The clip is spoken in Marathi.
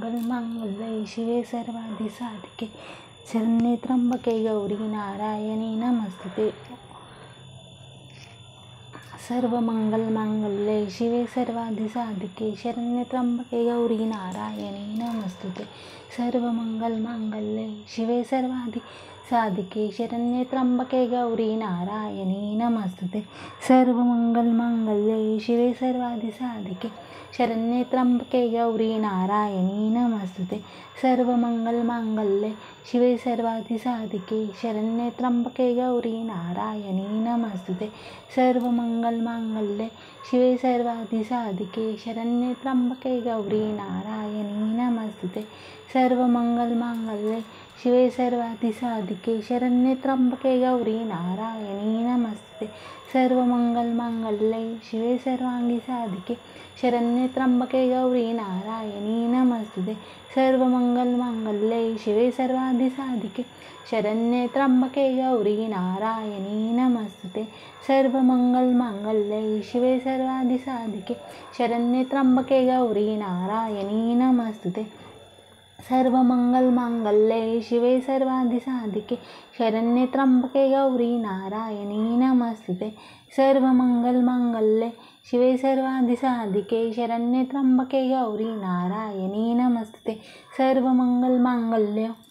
सर्वमंगलमांगल्ये शिवे सर्वार्थिसाधिके शरण्ये त्र्यंबके गौरी नारायणी नमस्तुते. सर्वमंगलमांगल्ये शिवे सर्वार्थिसाधिके शरण्ये त्र्यंबके गौरी नारायणी नमस्तुते. सर्वमंगलमांगल्ये शिवे सर्वार्थिसाधिके शरण्ये त्र्यंबके गौरी नारायणी नमस्तुते. सर्वमंगलमांगल्ये शिवे सर्वार्थिसाधिके शरण्ये त्र्यंबके गौरी नारायणी नमस्तुते. सर्वमंगलमांगल्ये शिवे सर्वार्थिसाधिके शरण्ये त्र्यंबके गौरी नारायणी नमस्तुते. सर्वमंगलमांगल्ये शिवे सर्वार्थिसाधिके शरण्ये त्र्यंबके गौरी नारायणी नमस्तुते. सर्वमंगलमांगल्ये शिवे सर्वार्थिसाधिके शरण्ये त्र्यंबके गौरी नारायणी नमस्तुते. सर्वमंगलमांगल्ये शिवे सर्वार्थिसाधिके शरण्ये त्र्यंबके गौरी नारायणी नमस्तुते. सर्वमंगलमांगल्ये शिवे सर्वार्थिसाधिके शरण्ये त्र्यंबके गौरी नारायणी नमस्तुते. सर्वमंगलमांगल्ये शिवे सर्वार्थिसाधिके शरण्ये त्र्यंबके गौरी नारायणी नमस्तुते. सर्वमंगलमांगल्ये शिवे सर्वार्थिसाधिके शरण्ये त्र्यंबके गौरी नारायणी नमस्तुते. सर्वमंगलमांगल्ये शिवे सर्वार्थिसाधिके शरण्ये त्र्यंबके गौरी नारायणी नमस्तुते. सर्वमंगलमांगल्ये